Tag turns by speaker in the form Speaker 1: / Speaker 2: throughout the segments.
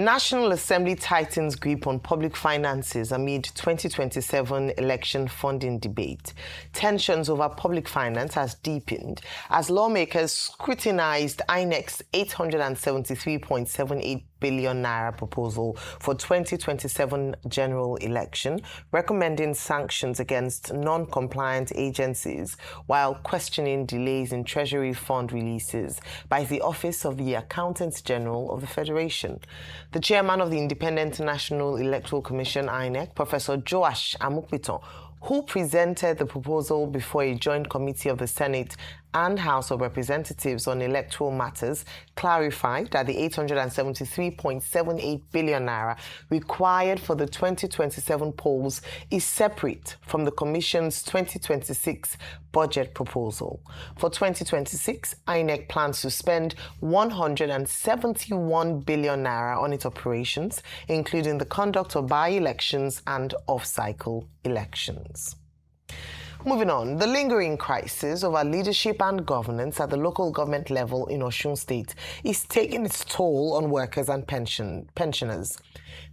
Speaker 1: National Assembly tightens grip on public finances amid 2027 election funding debate. Tensions over public finance has deepened as lawmakers scrutinized INEC's 873.78 billion naira proposal for 2027 general election, recommending sanctions against non-compliant agencies while questioning delays in Treasury fund releases by the Office of the Accountant General of the Federation. The chairman of the Independent National Electoral Commission, INEC, Professor Joash Amukpiton, who presented the proposal before a joint committee of the Senate and House of Representatives on electoral matters, clarified that the 873.78 billion naira required for the 2027 polls is separate from the Commission's 2026 budget proposal. For 2026, INEC plans to spend 171 billion naira on its operations, including the conduct of by-elections and off-cycle elections. Moving on, the lingering crisis over leadership and governance at the local government level in Osun State is taking its toll on workers and pensioners.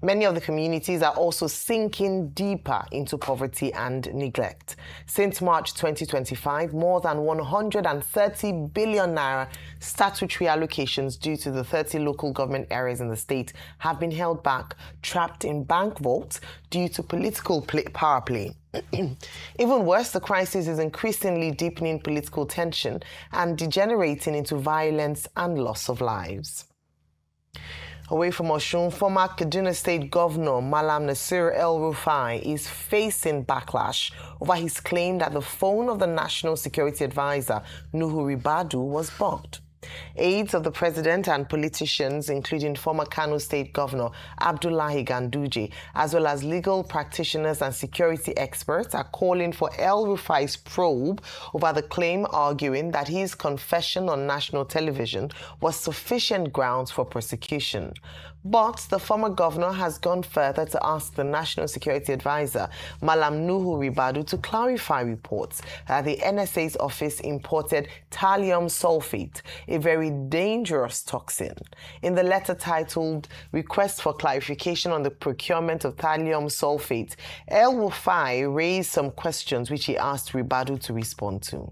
Speaker 1: Many of the communities are also sinking deeper into poverty and neglect. Since March 2025, more than 130 billion naira statutory allocations due to the 30 local government areas in the state have been held back, trapped in bank vaults due to political power play. Even worse, the crisis is increasingly deepening political tension and degenerating into violence and loss of lives. Away from Osun, former Kaduna State Governor Malam Nasir El-Rufai is facing backlash over his claim that the phone of the National Security Advisor, Nuhu Ribadu, was bugged. Aides of the president and politicians, including former Kano State Governor Abdullahi Ganduje, as well as legal practitioners and security experts, are calling for El-Rufai's probe over the claim, arguing that his confession on national television was sufficient grounds for prosecution. But the former governor has gone further to ask the National Security Advisor, Malam Nuhu Ribadu, to clarify reports that the NSA's office imported thallium sulfate, a very dangerous toxin. In the letter titled Request for Clarification on the Procurement of Thallium Sulfate, El-Rufai raised some questions which he asked Ribadu to respond to.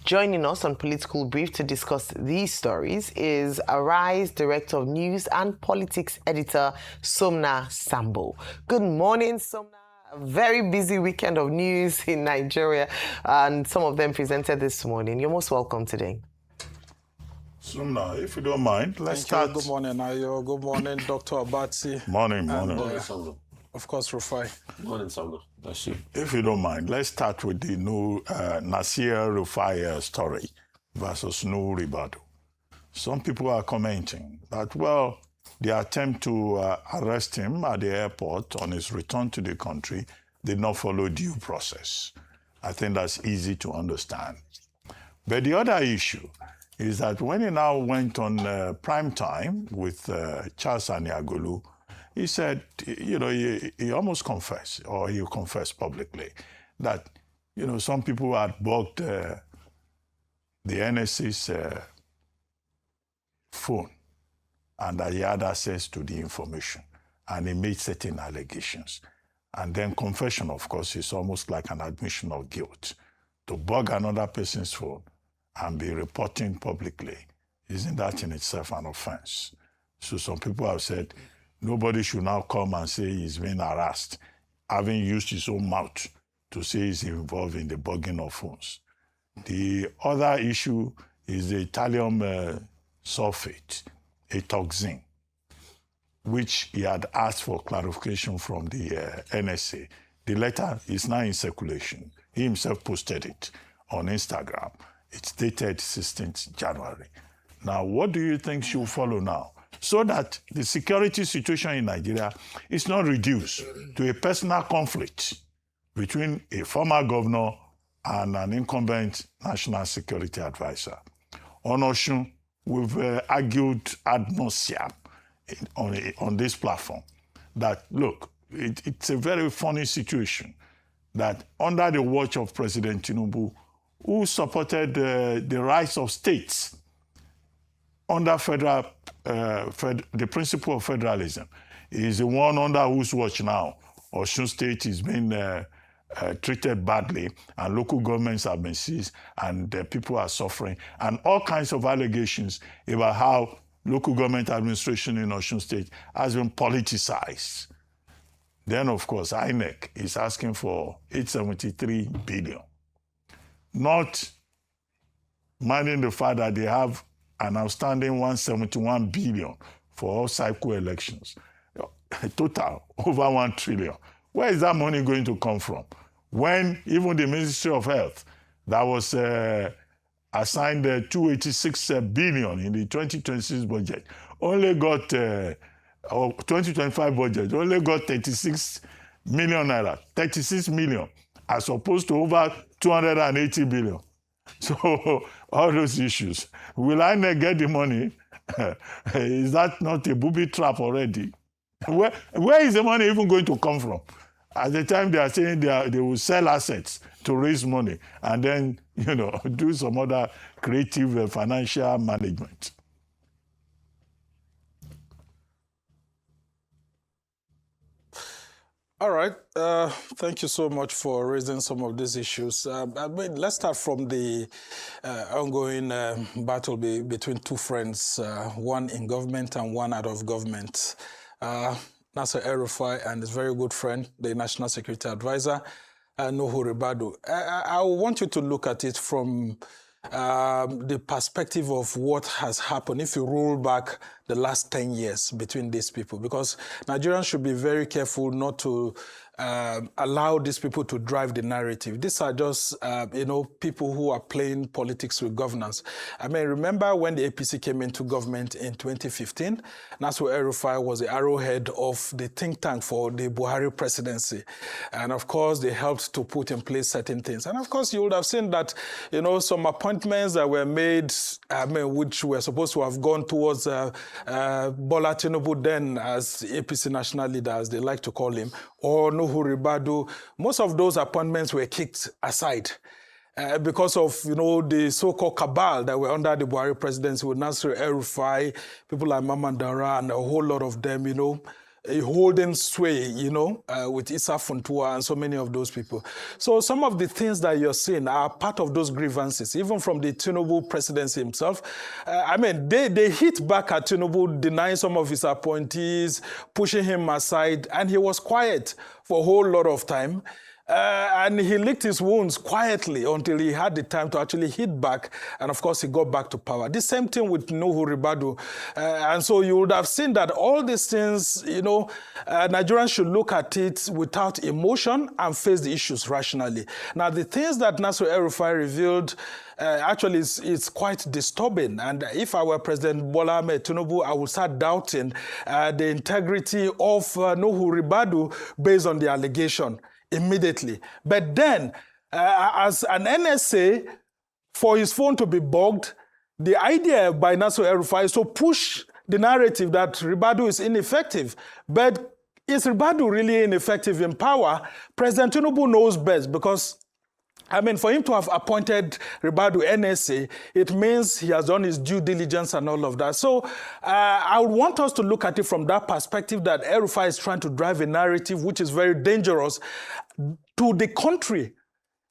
Speaker 1: Joining us on Political Brief to discuss these stories is Arise Director of News and Politics Editor Somna Sambo. Good morning, Somna. A very busy weekend of news in Nigeria, and some of them presented this morning. You're most welcome today.
Speaker 2: Somna, if you don't mind, let's start.
Speaker 3: Good morning, Ayo. Good morning, Dr. Abatsi.
Speaker 2: Morning.
Speaker 3: Of course, Rufai.
Speaker 4: Morning, Sambo. That's you.
Speaker 2: If you don't mind, let's start with the new Nasir Rufai story versus Nuhu Ribadu. Some people are commenting that, well, the attempt to arrest him at the airport on his return to the country did not follow due process. I think that's easy to understand. But the other issue is that when he now went on prime time with Charles Aniagolu, he said, he almost confessed, or he confessed publicly, that, some people had bugged the NSC's phone and that he had access to the information, and he made certain allegations. And then confession, of course, is almost like an admission of guilt. To bug another person's phone and be reporting publicly, isn't that in itself an offense? So some people have said, nobody should now come and say he's been harassed, having used his own mouth to say he's involved in the bugging of phones. The other issue is the thallium sulfate, a toxin, which he had asked for clarification from the NSA. The letter is now in circulation. He himself posted it on Instagram. It's dated 16th January. Now, what do you think should follow now? So that the security situation in Nigeria is not reduced to a personal conflict between a former governor and an incumbent national security advisor. On Osun, we've argued ad nauseam on this platform that, look, it's a very funny situation that under the watch of President Tinubu, who supported the rights of states under the principle of federalism is the one under whose watch now Osun State is being treated badly, and local governments have been seized, and people are suffering, and all kinds of allegations about how local government administration in Osun State has been politicized. Then, of course, INEC is asking for 873 billion, not minding the fact that they have an outstanding 171 billion for all cycle elections. Total, over 1 trillion. Where is that money going to come from? When even the Ministry of Health, that was assigned 286 billion in the 2026 budget, only got, or 2025 budget, only got 36 million naira, 36 million, as opposed to over 280 billion. So all those issues. Will INEC get the money? Is that not a booby trap already? Where is the money even going to come from? At the time they are saying they will sell assets to raise money and then, do some other creative financial management.
Speaker 3: All right. Thank you so much for raising some of these issues. Let's start from the ongoing battle between two friends, one in government and one out of government. Nasser El-Rufai and his very good friend, the National Security Advisor, Nuhu Ribadu. I want you to look at it from the perspective of what has happened if you roll back the last 10 years between these people, because Nigerians should be very careful not to allow these people to drive the narrative. These are just, people who are playing politics with governance. I mean, remember when the APC came into government in 2015, Nasser El-Rufai was the arrowhead of the think tank for the Buhari presidency. And of course, they helped to put in place certain things. And of course, you would have seen that, some appointments that were made, which were supposed to have gone towards Bola Tinubu then as APC national leader, as they like to call him, or Nuhu Ribadu, most of those appointments were kicked aside because of, the so-called cabal that were under the Buhari presidency with Nasser El-Rufai, people like Mamandara, and a whole lot of them, holding sway, with Issa Funtua and so many of those people. So some of the things that you're seeing are part of those grievances, even from the Tinubu presidency himself. They hit back at Tinubu, denying some of his appointees, pushing him aside, and he was quiet for a whole lot of time. And he licked his wounds quietly until he had the time to actually hit back. And of course, he got back to power. The same thing with Nuhu Ribadu. And so you would have seen that all these things, Nigerians should look at it without emotion and face the issues rationally. Now, the things that Nasser El-Rufai revealed actually it's quite disturbing. And if I were President Bola Ahmed Tinubu, I would start doubting the integrity of Nuhu Ribadu based on the allegation immediately. But then, as an NSA, for his phone to be bugged, the idea by Nasser El-Rufai is to push the narrative that Ribadu is ineffective. But is Ribadu really ineffective in power? President Tinubu knows best, because for him to have appointed Ribadu NSA, it means he has done his due diligence and all of that. So I would want us to look at it from that perspective, that El-Rufai is trying to drive a narrative which is very dangerous to the country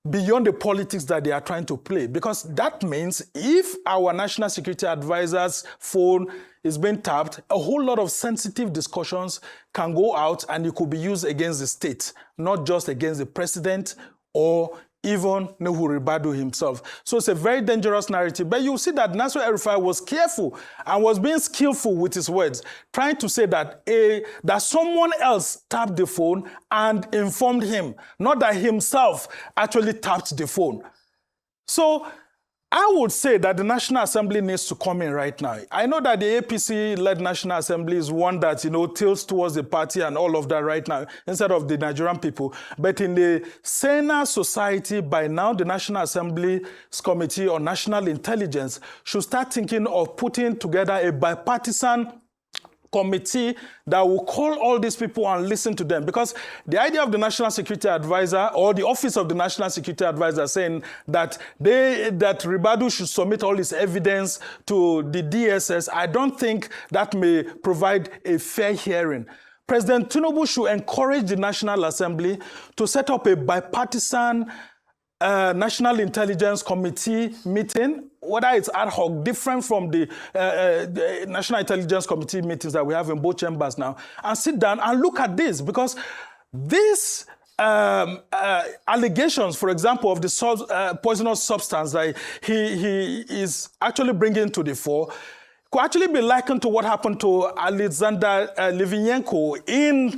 Speaker 3: beyond the politics that they are trying to play. Because that means if our National Security Advisor's phone is being tapped, a whole lot of sensitive discussions can go out and it could be used against the state, not just against the president or even Nuhu Ribadu himself. So it's a very dangerous narrative. But you see that Nasser El-Rufai was careful and was being skillful with his words, trying to say that that someone else tapped the phone and informed him, not that himself actually tapped the phone. So I would say that the National Assembly needs to come in right now. I know that the APC-led National Assembly is one that, tilts towards the party and all of that right now, instead of the Nigerian people. But in the saner society, by now, the National Assembly's Committee on National Intelligence should start thinking of putting together a bipartisan committee that will call all these people and listen to them. Because the idea of the National Security Advisor or the Office of the National Security Advisor saying that Ribadu should submit all his evidence to the DSS, I don't think that may provide a fair hearing. President Tinubu should encourage the National Assembly to set up a bipartisan National Intelligence Committee meeting, whether it's ad hoc, different from the National Intelligence Committee meetings that we have in both chambers now, and sit down and look at this, because these allegations, for example, of the poisonous substance that he is actually bringing to the fore, could actually be likened to what happened to Alexander Litvinenko in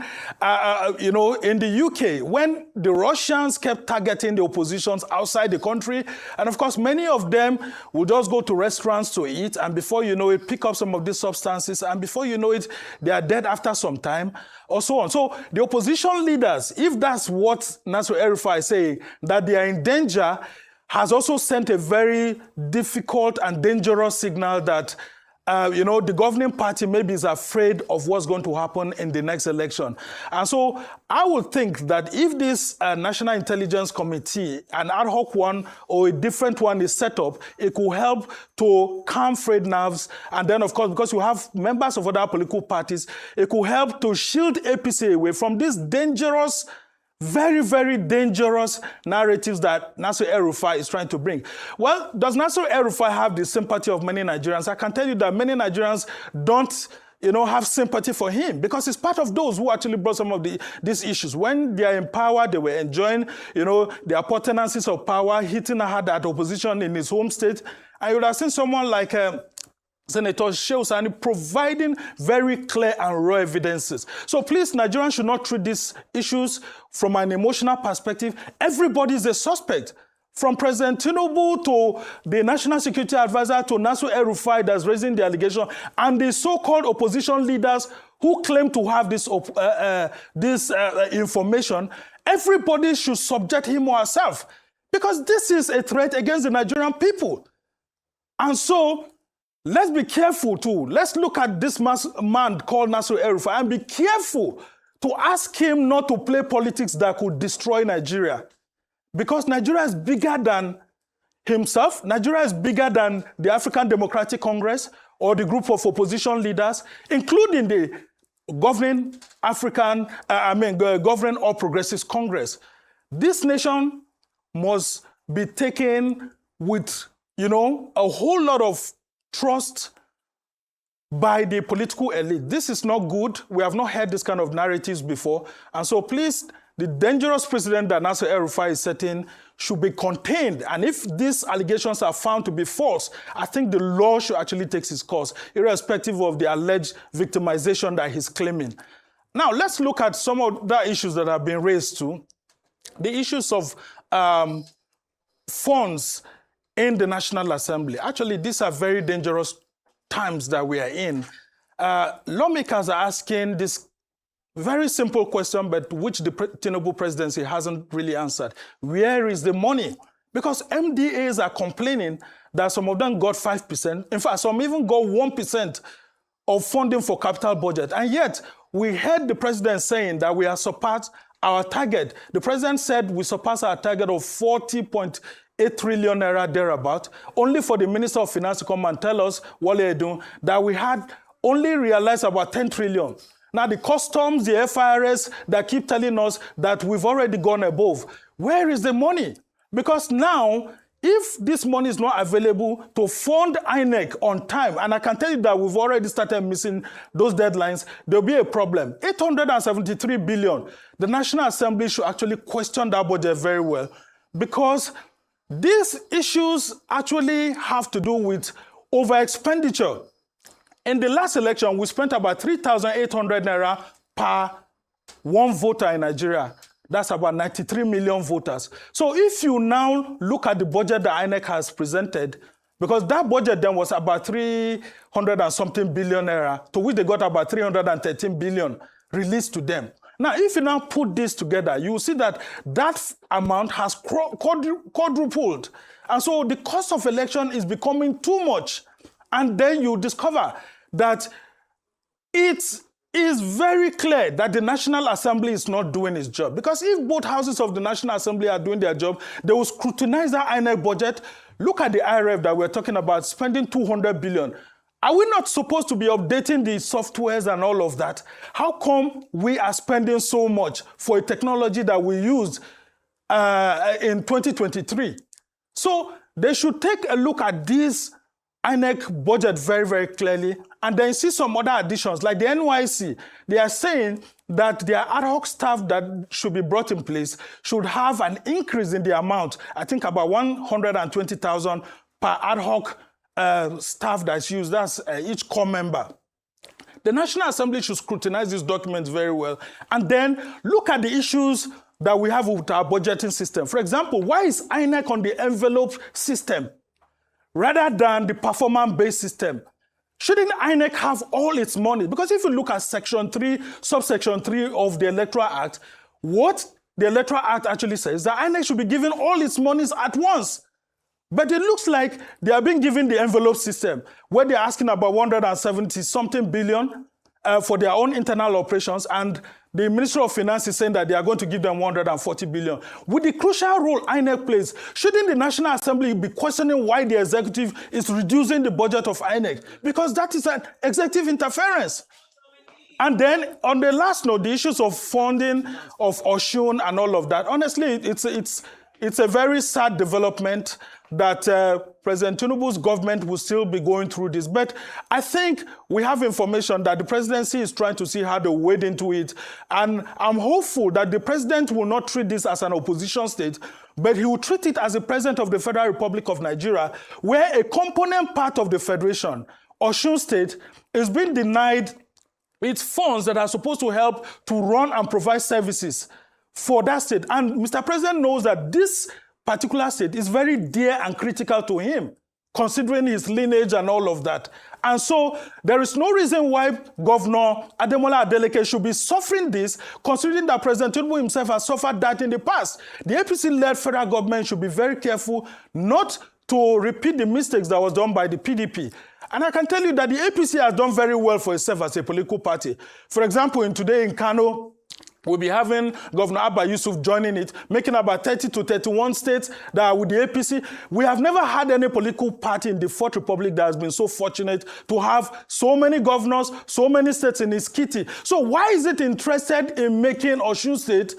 Speaker 3: the UK, when the Russians kept targeting the oppositions outside the country. And of course, many of them would just go to restaurants to eat, and before you know it, pick up some of these substances, and before you know it, they are dead after some time, or so on. So the opposition leaders, if that's what Nasir El-Rufai is saying, that they are in danger, has also sent a very difficult and dangerous signal that the governing party maybe is afraid of what's going to happen in the next election. And so I would think that if this National Intelligence Committee, an ad hoc one or a different one, is set up, it could help to calm frayed nerves. And then, of course, because you have members of other political parties, it could help to shield APC away from this dangerous, very, very dangerous narratives that Nasir El-Rufai is trying to bring. Well, does Nasir El-Rufai have the sympathy of many Nigerians? I can tell you that many Nigerians don't have sympathy for him, because he's part of those who actually brought some of these issues. When they are in power, they were enjoying, their potencies of power, hitting hard at opposition in his home state. And you would have seen someone like Senator Shehu Sani providing very clear and raw evidences. So please, Nigerians should not treat these issues from an emotional perspective. Everybody is a suspect. From President Tinubu to the National Security Advisor to Nasir El-Rufai that's raising the allegation, and the so-called opposition leaders who claim to have this information, everybody should subject him or herself, because this is a threat against the Nigerian people. And so, let's be careful too. Let's look at this man called Nasir El-Rufai and be careful to ask him not to play politics that could destroy Nigeria. Because Nigeria is bigger than himself. Nigeria is bigger than the African Democratic Congress or the group of opposition leaders, including the governing governing All Progressives Congress. This nation must be taken with, a whole lot of trust by the political elite. This is not good. We have not heard this kind of narratives before. And so please, the dangerous precedent that Nasir El-Rufai is setting should be contained. And if these allegations are found to be false, I think the law should actually take its course, irrespective of the alleged victimization that he's claiming. Now, let's look at some of the issues that have been raised too. The issues of funds in the National Assembly. Actually, these are very dangerous times that we are in. Lawmakers are asking this very simple question, but which the Tinubu presidency hasn't really answered. Where is the money? Because MDAs are complaining that some of them got 5%. In fact, some even got 1% of funding for capital budget. And yet, we heard the president saying that we have surpassed our target. The president said we surpassed our target of 40.8 trillion naira thereabout, only for the Minister of Finance to come and tell us, what they're doing, that we had only realized about 10 trillion. Now, the customs, the FIRS that keep telling us that we've already gone above. Where is the money? Because now, if this money is not available to fund INEC on time, and I can tell you that we've already started missing those deadlines, there'll be a problem. 873 billion. The National Assembly should actually question that budget very well, because these issues actually have to do with over-expenditure. In the last election, we spent about 3,800 naira per one voter in Nigeria. That's about 93 million voters. So if you now look at the budget that INEC has presented, because that budget then was about 300 and something billion naira, to which they got about 313 billion released to them. Now, if you now put this together, you will see that that amount has quadrupled. And so the cost of election is becoming too much. And then you discover that it is very clear that the National Assembly is not doing its job. Because if both houses of the National Assembly are doing their job, they will scrutinize the INEC budget. Look at the IRF that we're talking about, spending 200 billion. Are we not supposed to be updating the softwares and all of that? How come we are spending so much for a technology that we used in 2023? So they should take a look at this INEC budget very, very clearly, and then see some other additions. Like the NYC, they are saying that their ad hoc staff that should be brought in place should have an increase in the amount, I think about 120,000 per ad hoc staff that's used. That's each core member. The National Assembly should scrutinize these documents very well, and then look at the issues that we have with our budgeting system. For example, why is INEC on the envelope system rather than the performance-based system? Shouldn't INEC have all its money? Because if you look at Section 3, subsection 3 of the Electoral Act, what the Electoral Act actually says, that INEC should be given all its monies at once. But it looks like they are being given the envelope system, where they're asking about 170-something billion for their own internal operations, and the Ministry of Finance is saying that they are going to give them 140 billion. With the crucial role INEC plays, shouldn't the National Assembly be questioning why the executive is reducing the budget of INEC? Because that is an executive interference. And then, on the last note, the issues of funding of Osun and all of that, honestly, it's a very sad development that President Tinubu's government will still be going through this. But I think we have information that the presidency is trying to see how to wade into it. And I'm hopeful that the president will not treat this as an opposition state, but he will treat it as the president of the Federal Republic of Nigeria, where a component part of the federation, Osun State, is being denied its funds that are supposed to help to run and provide services for that state. And Mr. President knows that this particular state is very dear and critical to him, considering his lineage and all of that. And so there is no reason why Governor Ademola Adeleke should be suffering this, considering that President Tinubu himself has suffered that in the past. The APC-led federal government should be very careful not to repeat the mistakes that was done by the PDP. And I can tell you that the APC has done very well for itself as a political party. For example, today in Kano, we'll be having Governor Abba Yusuf joining it, making about 30 to 31 states that are with the APC. We have never had any political party in the Fourth Republic that has been so fortunate to have so many governors, so many states in its kitty. So why is it interested in making Osun State,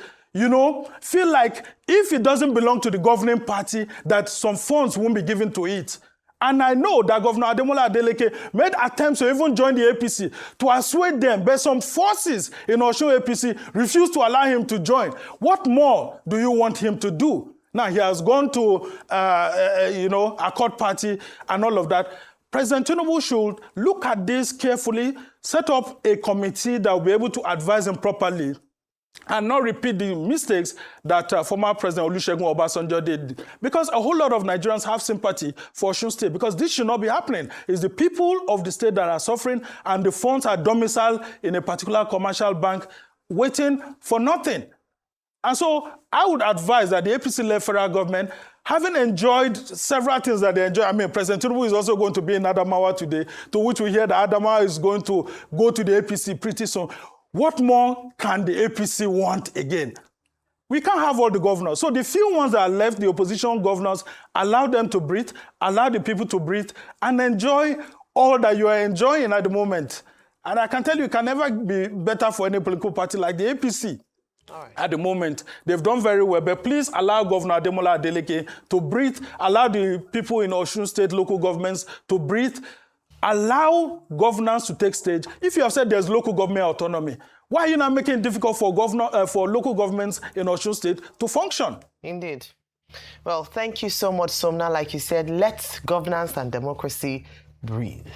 Speaker 3: feel like if it doesn't belong to the governing party, that some funds won't be given to it? And I know that Governor Ademola Adeleke made attempts to even join the APC to assuage them, but some forces in Osun APC refused to allow him to join. What more do you want him to do? Now, he has gone to, Accord Party and all of that. President Tinubu should look at this carefully, set up a committee that will be able to advise him properly, and not repeat the mistakes that former President Olusegun Obasanjo did. Because a whole lot of Nigerians have sympathy for Osun State, because this should not be happening. It's the people of the state that are suffering, and the funds are domiciled in a particular commercial bank, waiting for nothing. And so I would advise that the APC-led federal government, having enjoyed several things that they enjoy, President Tinubu is also going to be in Adamawa today, to which we hear that Adamawa is going to go to the APC pretty soon. What more can the APC want again? We can't have all the governors. So the few ones that are left, the opposition governors, allow them to breathe, allow the people to breathe, and enjoy all that you are enjoying at the moment. And I can tell you, it can never be better for any political party like the APC. At the moment, they've done very well, but please allow Governor Ademola Adeleke to breathe, allow the people in Osun State local governments to breathe, allow governance to take stage. If you have said there's local government autonomy, why are you not making it difficult for local governments in Osun State to function?
Speaker 1: Indeed. Well, thank you so much, Somna. Like you said, let governance and democracy breathe.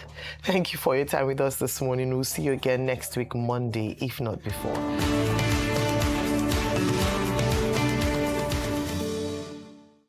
Speaker 1: Thank you for your time with us this morning. We'll see you again next week, Monday, if not before.